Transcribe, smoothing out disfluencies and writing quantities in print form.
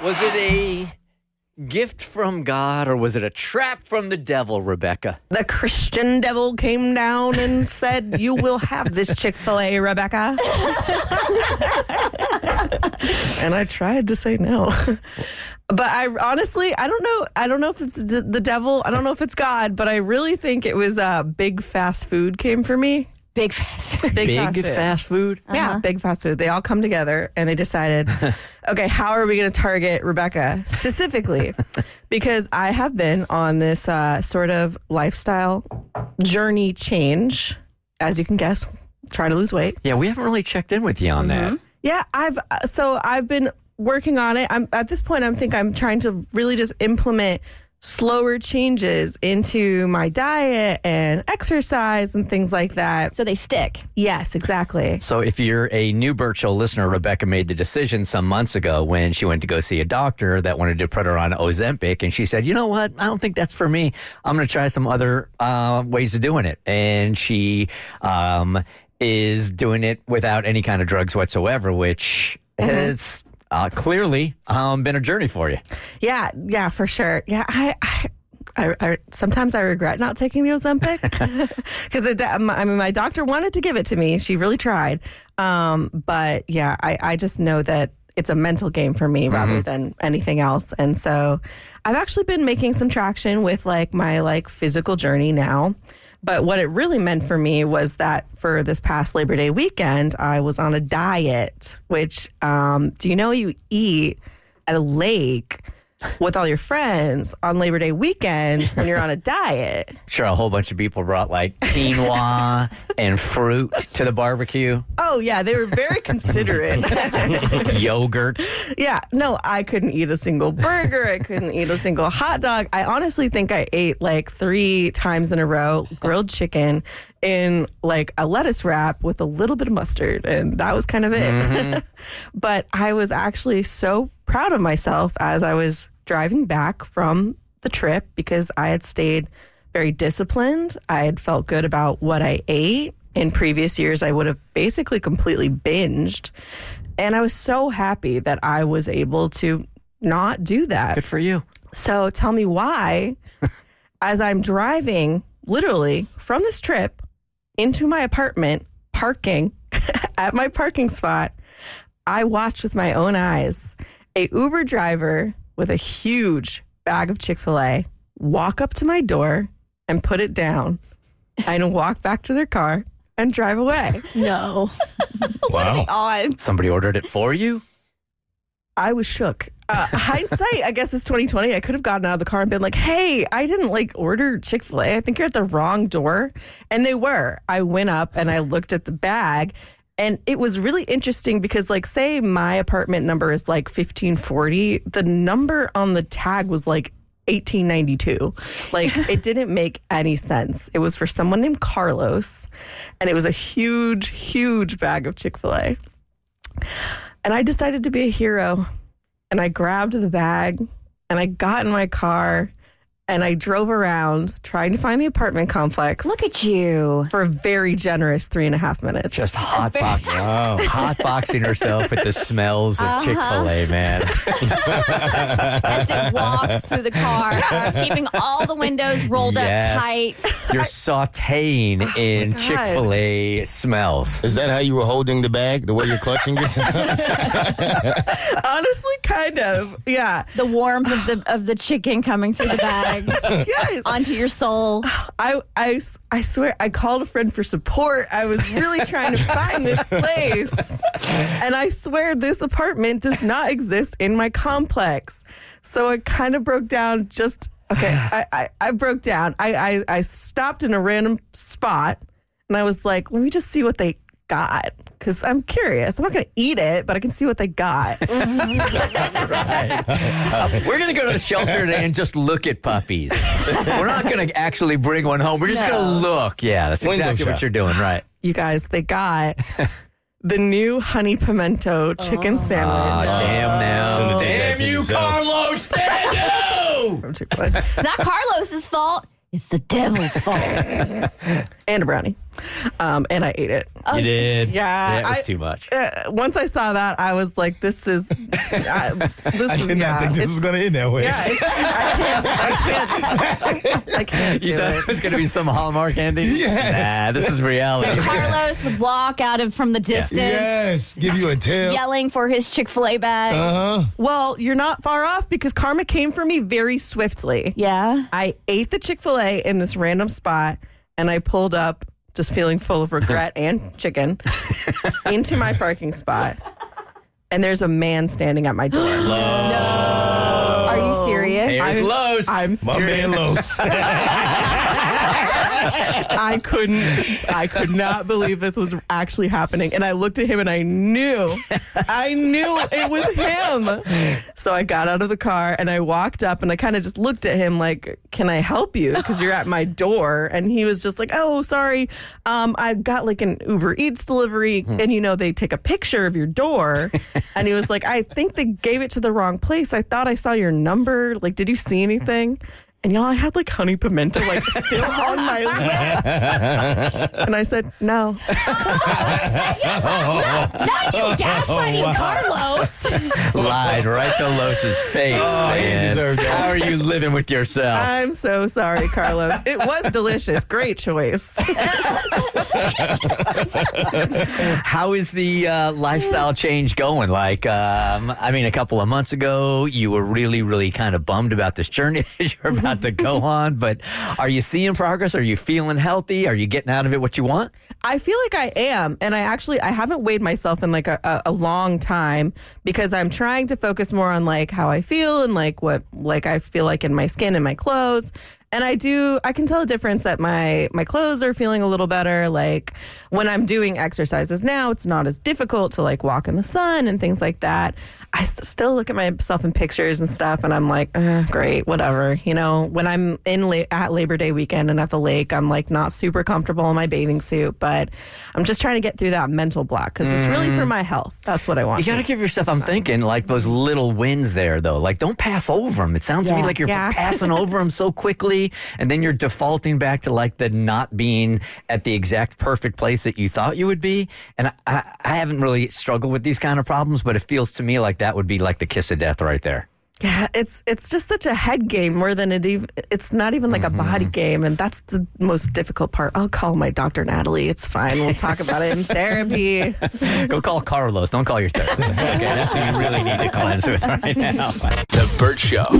Was it a gift from God or was it a trap from the devil, Rebecca? The Christian devil came down and said, "You will have this Chick-fil-A, Rebecca." And I tried to say no. But I honestly, I don't know. I don't know if it's the devil. I don't know if it's God, but I really think it was big fast food came for me. Big fast food. Big fast food? Yeah, big fast food. They all come together and they decided, okay, how are we going to target Rebecca specifically? Because I have been on this sort of lifestyle journey change, as you can guess, trying to lose weight. Yeah, we haven't really checked in with you on that. Yeah, I've been working on it. I'm at this point. I'm trying to really just implement slower changes into my diet and exercise and things like that. So they stick. Yes, exactly. So if you're a new Bert Show listener, Rebecca made the decision some months ago when she went to go see a doctor that wanted to put her on Ozempic. And she said, you know what? I don't think that's for me. I'm going to try some other ways of doing it. And she is doing it without any kind of drugs whatsoever, which is clearly been a journey for you. Yeah, for sure. Yeah, I sometimes I regret not taking the Ozempic because my doctor wanted to give it to me. She really tried. But yeah, I just know that it's a mental game for me rather than anything else. And so I've actually been making some traction with my physical journey now. But what it really meant for me was that for this past Labor Day weekend, I was on a diet, which, do you know you eat at a lake with all your friends on Labor Day weekend when you're on a diet? Sure, a whole bunch of people brought quinoa and fruit to the barbecue. Oh, yeah, they were very considerate. Yogurt. Yeah, no, I couldn't eat a single burger. I couldn't eat a single hot dog. I honestly think I ate 3 times in a row grilled chicken in a lettuce wrap with a little bit of mustard, and that was kind of it. But I was actually so proud of myself as I was driving back from the trip because I had stayed very disciplined. I had felt good about what I ate. In previous years, I would have basically completely binged. And I was so happy that I was able to not do that. Good for you. So tell me why, as I'm driving literally from this trip into my apartment, parking at my parking spot, I watched with my own eyes a Uber driver with a huge bag of Chick-fil-A walk up to my door and put it down and walk back to their car and drive away. No. What are the odds? Somebody ordered it for you? I was shook. Hindsight, I guess, is 2020. I could have gotten out of the car and been like, hey, I didn't order Chick-fil-A. I think you're at the wrong door. And they were. I went up and I looked at the bag. And it was really interesting because, say my apartment number is 1540. The number on the tag was 1892. It didn't make any sense. It was for someone named Carlos. And it was a huge, huge bag of Chick-fil-A. And I decided to be a hero. And I grabbed the bag and I got in my car and I drove around trying to find the apartment complex. Look at you. For a very generous 3.5 minutes. Just hotboxing herself with the smells of Chick-fil-A, man. As it wafts through the car, keeping all the windows rolled up tight. You're sauteing in Chick-fil-A smells. Is that how you were holding the bag? The way you're clutching yourself? Honestly, kind of. Yeah. The warmth of the chicken coming through the bag. Yes. Onto your soul. I swear, I called a friend for support. I was really trying to find this place. And I swear this apartment does not exist in my complex. So I kind of broke down I broke down. I stopped in a random spot and I was like, let me just see what they got. Because I'm curious. I'm not going to eat it, but I can see what they got. Right. We're going to go to the shelter today and just look at puppies. We're not going to actually bring one home. We're just going to look. Yeah, that's exactly what you're doing, right? You guys, they got the new honey pimento chicken sandwich. Damn now. Damn you, Carlos. Damn you! From Chick-fil-A. It's not Carlos's fault. It's the devil's fault. And a brownie. and I ate it. You did? Yeah, It was too much. Once I saw that, I was like, "This is." This I did not think this was going to end that way. Yeah, I can't do You thought it. it was going to be some Hallmark ending? Yes. Nah, this is reality. And Carlos would walk out from the distance, Yes. Give you a tail. yelling for his Chick-fil-A bag. Well, you're not far off because karma came for me very swiftly. Yeah. I ate the Chick-fil-A in this random spot, and I pulled up, just feeling full of regret and chicken, into my parking spot. And there's a man standing at my door. Are you serious? Here's Los. I'm My serious. man Los. I could not believe this was actually happening. And I looked at him and I knew it was him. So I got out of the car and I walked up and I kind of just looked at him like, can I help you? Because you're at my door. And he was just like, oh, sorry. I got like an Uber Eats delivery. And they take a picture of your door. And he was like, I think they gave it to the wrong place. I thought I saw your number. Like, did you see anything? And y'all, I had like honey pimento like still on my lips. And I said, no. Not you gaslighting Carlos. Lied right to Los's face, Oh, he man. deserved that. How are you living with yourself? I'm so sorry, Carlos. It was delicious. Great choice. How is the lifestyle change going? Like, a couple of months ago, you were really, really kind of bummed about this journey that you're about to go on. But are you seeing progress? Are you feeling healthy? Are you getting out of it what you want? I feel like I am. And I haven't weighed myself in like a long time because I'm trying to focus more on like how I feel and like what like I feel like in my skin and my clothes. And I can tell a difference that my clothes are feeling a little better. Like when I'm doing exercises now, it's not as difficult to like walk in the sun and things like that. I still look at myself in pictures and stuff and I'm like, great, whatever. When I'm at Labor Day weekend and at the lake, I'm like not super comfortable in my bathing suit, but I'm just trying to get through that mental block because it's really for my health. That's what I want. You got to give yourself, I'm thinking, like those little wins there, though. Like, don't pass over them. It sounds to me like you're passing over them so quickly, and then you're defaulting back to like the not being at the exact perfect place that you thought you would be. And I haven't really struggled with these kind of problems, but it feels to me like that would be like the kiss of death right there. Yeah, it's just such a head game more than it's not even like a body game, and that's the most difficult part. I'll call my Dr. Natalie. It's fine. We'll talk about it in therapy. Go call Carlos. Don't call your therapist. Okay, that's who you really need to cleanse with right now. The Bert Show.